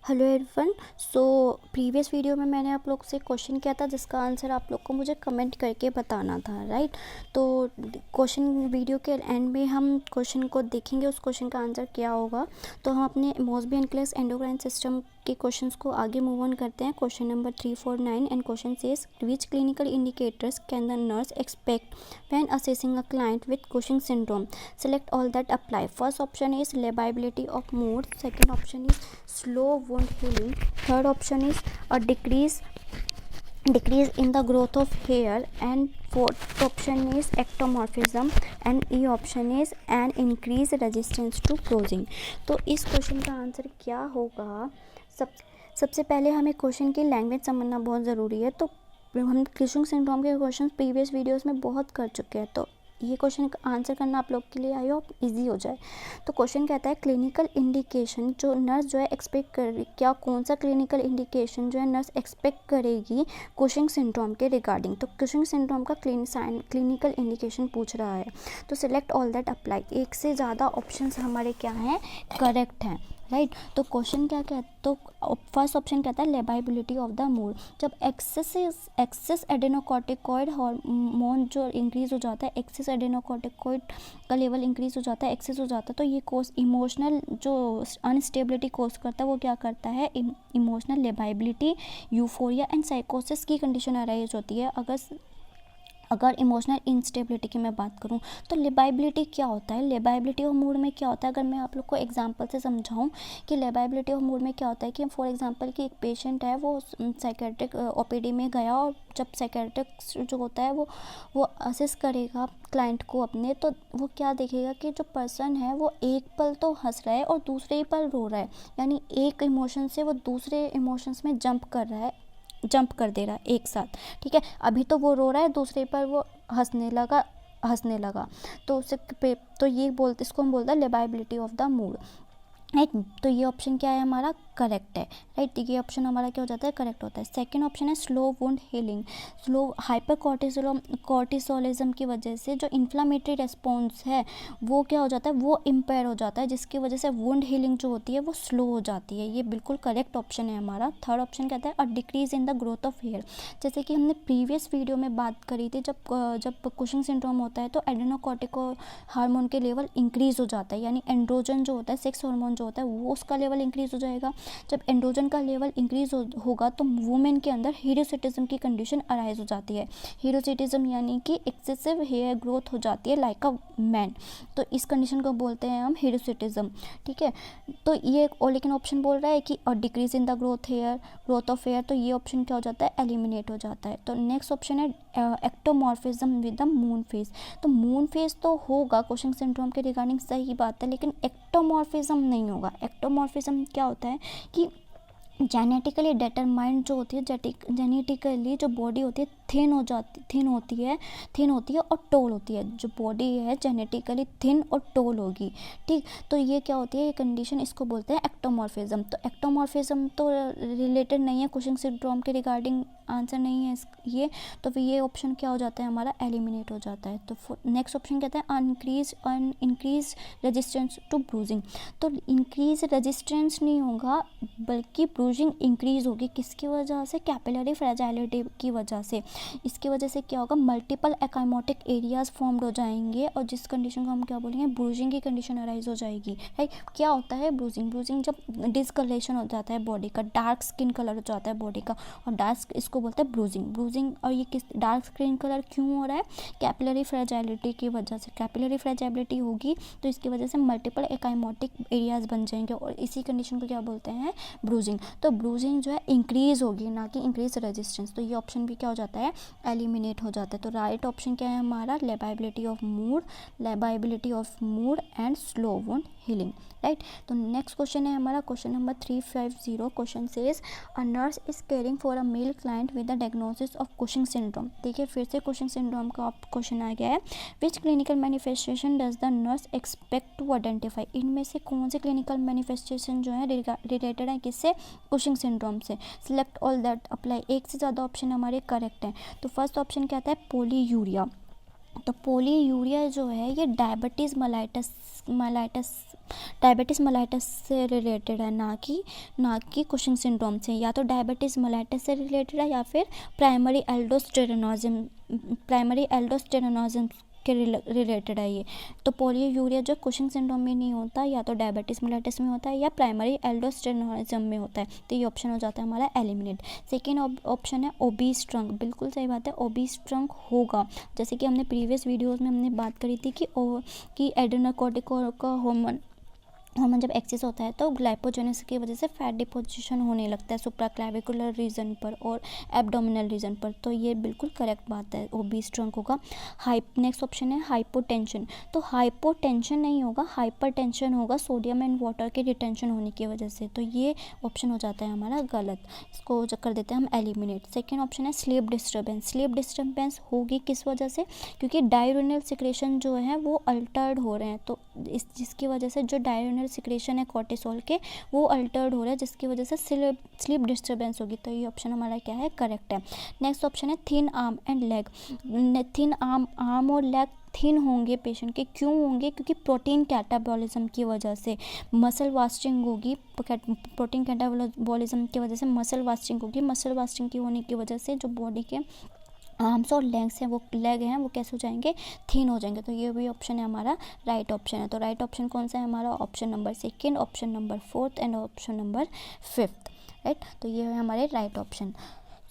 Hello everyone. So previous video में मैंने आप लोग से क्वेश्चन किया था जिसका आंसर आप लोग को मुझे कमेंट करके बताना था, राइट। तो क्वेश्चन वीडियो के एंड में हम क्वेश्चन को देखेंगे, उस क्वेश्चन का आंसर क्या होगा। तो हम अपने मॉसबी एनक्लेव्स एंडोक्राइन सिस्टम के क्वेश्चंस को आगे मूव ऑन करते हैं। Question number 349 and question says which clinical indicators can the nurse expect when assessing a client with Cushing syndrome. Select all that apply. First option is labile of mood. Second option is slow wound healing. Third option is a decrease in the growth of hair, and fourth option is ectomorphism, and E option is an increased resistance to bruising. तो इस question का answer क्या होगा? सबसे पहले हमें question की language समझना बहुत ज़रूरी है। तो हम कुशिंग सिंड्रोम के क्वेश्चन प्रीवियस वीडियोस में बहुत कर चुके हैं, तो ये क्वेश्चन का आंसर करना आप लोग के लिए आई होप इजी हो जाए। तो क्वेश्चन कहता है क्लिनिकल इंडिकेशन जो नर्स जो है एक्सपेक्ट कर, क्या कौन सा क्लिनिकल इंडिकेशन जो है नर्स एक्सपेक्ट करेगी कुशिंग सिंड्रोम के रिगार्डिंग। तो कुशिंग सिंड्रोम का क्लिनिकल इंडिकेशन पूछ रहा है। तो सिलेक्ट ऑल दैट अप्लाई। एक से ज़्यादा ऑप्शंस हमारे क्या हैं, करेक्ट हैं, राइट। तो क्वेश्चन क्या कहता, तो फर्स्ट ऑप्शन कहता है लेबाइबिलिटी ऑफ द मूड। जब एक्सेस एडेनोकॉर्टिकॉइड हार्मोन जो इंक्रीज हो जाता है, एक्सेस एडेनोकॉर्टिकॉइड का लेवल इंक्रीज हो जाता है, एक्सेस हो जाता है, तो ये कोस इमोशनल जो अनस्टेबिलिटी कोस करता है वो क्या करता है, इमोशनल लेबाइबिलिटी, यूफोरिया एंड साइकोसिस की कंडीशन अराइज होती है। अगर इमोशनल इंस्टेबिलिटी की मैं बात करूं तो लेबाइबिलिटी क्या होता है, लेबाइबिलिटी ऑफ मूड में क्या होता है। अगर मैं आप लोग को एग्जांपल से समझाऊं कि लेबाइबिलिटी ऑफ मूड में क्या होता है कि फॉर एग्जांपल कि एक पेशेंट है, वो साइकेट्रिक ओपीडी में गया, और जब साइकेट्रिक जो होता है वो असेस करेगा क्लाइंट को अपने, तो वो क्या देखेगा कि जो पर्सन है वो एक पल तो हंस रहा है और दूसरे ही पल रो रहा है, यानी एक इमोशन से वो दूसरे इमोशंस में जंप कर दे रहा है एक साथ, ठीक है। अभी तो वो रो रहा है, दूसरे पर वो हंसने लगा। तो इसको हम बोलते हैं लेबाइबिलिटी ऑफ द मूड, राइट। तो ये ऑप्शन क्या है हमारा, करेक्ट है, राइट। ये ऑप्शन हमारा क्या हो जाता है, करेक्ट होता है। सेकंड ऑप्शन है slow wound healing. Slow hypercortisolism की वजह से जो इन्फ्लामेटरी रेस्पॉन्स है वो क्या हो जाता है, वो इम्पेयर हो जाता है, जिसकी वजह से वुंड हीलिंग जो होती है वो स्लो हो जाती है। ये बिल्कुल करेक्ट ऑप्शन है हमारा। थर्ड ऑप्शन कहता है a decrease in the growth of hair. जैसे कि हमने प्रीवियस वीडियो में बात करी थी, जब कुशिंग सिंड्रोम होता है तो एड्रेनोकॉर्टिको हार्मोन के लेवल इंक्रीज हो जाता है, यानी एंड्रोजन जो होता है, सेक्स हार्मोन जो होता है, वो उसका लेवल इंक्रीज हो जाएगा। जब एंड्रोजन का लेवल इंक्रीज होगा तो वुमेन के अंदर हीरोसिटिज्म की कंडीशन अराइज हो जाती है। हीरोसिटिज्म यानी कि एक्सेसिव हेयर ग्रोथ हो जाती है लाइक अ मैन, तो इस कंडीशन को बोलते हैं हम हीरोसिटिज्म, ठीक है। तो ये और लेकिन ऑप्शन बोल रहा है कि और decrease in the growth of hair, तो ये ऑप्शन क्या हो जाता है, एलिमिनेट हो जाता है। तो नेक्स्ट ऑप्शन है एक्टोमॉर्फिज्म विद द मून फेस। तो मून फेस तो होगा कुशिंग सिंड्रोम के रिगार्डिंग, सही बात है, लेकिन एक्टोमॉर्फिज्म नहीं होगा। एक्टोमॉर्फिज्म क्या होता है कि जेनेटिकली डिटरमाइंड जो होती है, जेनेटिकली जो बॉडी होती है थिन होती है और टोल होती है। जो बॉडी है जेनेटिकली थिन और टोल होगी, ठीक। तो ये क्या होती है, ये कंडीशन, इसको बोलते हैं एक्टोमॉर्फिज्म। तो एक्टोमॉर्फिज्म तो रिलेटेड नहीं है कुशिंग सिंड्रोम के रिगार्डिंग, आंसर नहीं है ये। तो फिर ये ऑप्शन क्या हो जाता है हमारा, एलिमिनेट हो जाता है। तो नेक्स्ट ऑप्शन कहता है इंक्रीज रेजिस्टेंस टू ब्रूजिंग। तो इंक्रीज रेजिस्टेंस नहीं होगा बल्कि ब्रूजिंग इंक्रीज होगी। किसकी वजह से, कैपिलरी फ्रेजाइलिटी की वजह से। इसकी वजह से क्या होगा, मल्टीपल एकाइमोटिक एरियाज फॉर्म्ड हो जाएंगे, और जिस कंडीशन को हम क्या बोलेंगे, ब्रूजिंग की कंडीशन अराइज हो जाएगी, राइट। क्या होता है ब्रूजिंग जब डिस्कलरेशन हो जाता है बॉडी का, डार्क स्किन कलर हो जाता है बॉडी का, और डार्क, इसको बोलते हैं ब्रूजिंग। और ये किस डार्क स्किन कलर क्यों हो रहा है, कैपिलरी फ्रेजाइलिटी की वजह से। कैपिलरी फ्रेजाइलिटी होगी तो इसकी वजह से मल्टीपल एकाइमोटिक एरियाज बन जाएंगे, और इसी कंडीशन को क्या बोलते हैं, ब्रूजिंग। तो ब्रूजिंग जो है इंक्रीज होगी, ना कि इंक्रीज रेजिस्टेंस। तो ये ऑप्शन भी क्या हो जाता है, एलिमिनेट हो जाता है। तो राइट ऑप्शन क्या है हमारा, lability of mood and slow wound healing, right. तो नेक्स्ट क्वेश्चन है हमारा question number 350। Question says a nurse is caring for a male client with the diagnosis of Cushing syndrome. देखिए फिर से कुशिंग सिंड्रोम का क्वेश्चन आ गया है। Which clinical manifestation does the nurse expect to identify. इनमें से कौन से क्लिनिकल मैनिफेस्टेशन जो है रिलेटेड है किससे, कुशिंग सिंड्रोम से। Select all that apply. एक से ज़्यादा ऑप्शन हमारे करेक्ट हैं। तो फर्स्ट ऑप्शन क्या आता है, पोलीयूरिया, तो पोलीयूरिया जो है ये डायबिटीज़ मलाइटस से रिलेटेड है, ना कि कुशिंग सिंड्रोम से। या तो डायबिटीज़ मलाइटस से रिलेटेड है या फिर प्राइमरी एल्डोस्टेरोनोज़म के रिलेटेड है ये। तो पोलीयूरिया जो कुशिंग सिंड्रोम में नहीं होता, या तो डायबिटीज़ मेलिटस में होता है या प्राइमरी एल्डोस्टेरोनिज्म में होता है। तो ये ऑप्शन हो जाता है हमारा एलिमिनेट। सेकेंड ऑप्शन है ओबीस ट्रंक। बिल्कुल सही बात है, ओबीस ट्रंक होगा। जैसे कि हमने प्रीवियस वीडियोज़ में हमने बात करी थी कि एड्रेनोकोर्टिकोल का हार्मोन जब एक्सेस होता है तो ग्लाइकोजेनेसिस की वजह से फैट डिपोजिशन होने लगता है सुप्राक्लैविकुलर रीजन पर और एब्डोमिनल रीजन पर। तो ये बिल्कुल करेक्ट बात है, ओबीस ट्रंक होगा। नेक्स्ट ऑप्शन है हाइपोटेंशन। तो हाइपोटेंशन नहीं होगा, हाइपरटेंशन होगा, सोडियम एंड वाटर के रिटेंशन होने की वजह से। तो ये ऑप्शन हो जाता है हमारा गलत, इसको कर देते हैं हम एलिमिनेट। सेकेंड ऑप्शन है स्लीप डिस्टर्बेंस। स्लीप डिस्टर्बेंस होगी किस वजह से? क्योंकि डायरेनल सिक्रेशन जो है वो अल्टर्ड हो रहे हैं। तो जिसकी वजह से जो डायरेनल सिक्रेशन है कॉर्टिसोल के वो अल्टर्ड हो रहा है, जिसकी वजह से स्लीप डिस्टर्बेंस होगी। तो ये ऑप्शन हमारा क्या है? करेक्ट है। नेक्स्ट ऑप्शन है thin arm and leg. Thin arm और लेग थिन होंगे पेशेंट के, क्यों होंगे? क्योंकि प्रोटीन कैटाबॉलिज्म की वजह से मसल वास्टिंग होगी। प्रोटीन कैटाबॉलिज्म की वजह से मसल वास्टिंग होगी। मसल वास्टिंग की होने की वजह से जो बॉडी के आर्म्स और लेग्स हैं वो कैसे हो जाएंगे? थिन हो जाएंगे। तो ये भी ऑप्शन है हमारा राइट ऑप्शन है। तो राइट ऑप्शन कौन सा है हमारा? Option number second, option number fourth and option number fifth, right. तो ये है हमारे राइट ऑप्शन।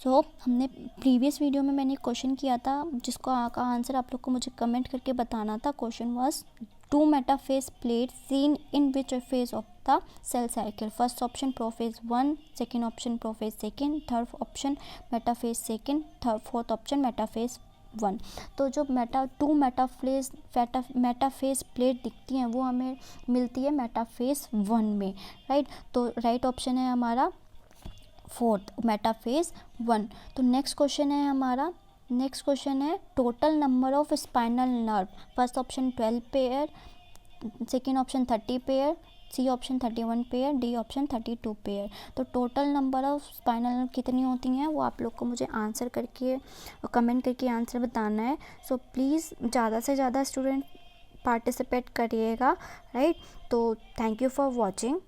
सो हमने प्रीवियस वीडियो में मैंने क्वेश्चन किया था जिसको का आंसर आप लोग को मुझे कमेंट करके बताना था। Question was to metaphase plate seen in which phase of the cell cycle? First option prophase 1, second option prophase second, third option metaphase second, fourth option metaphase 1। तो जो मेटाफेज प्लेट दिखती हैं वो हमें मिलती है मेटाफेज 1 में, राइट। तो राइट ऑप्शन है हमारा फोर्थ, मेटाफेज 1। तो नेक्स्ट क्वेश्चन है total number of spinal nerve. First option 12 pair, second option 30 pair, C option 31 pair, D option 32 pair. तो total number of spinal nerve कितनी होती हैं वो आप लोग को मुझे आंसर करके कमेंट करके आंसर बताना है। सो प्लीज़ ज़्यादा से ज़्यादा स्टूडेंट पार्टिसिपेट करिएगा, राइट। तो थैंक यू फॉर वॉचिंग।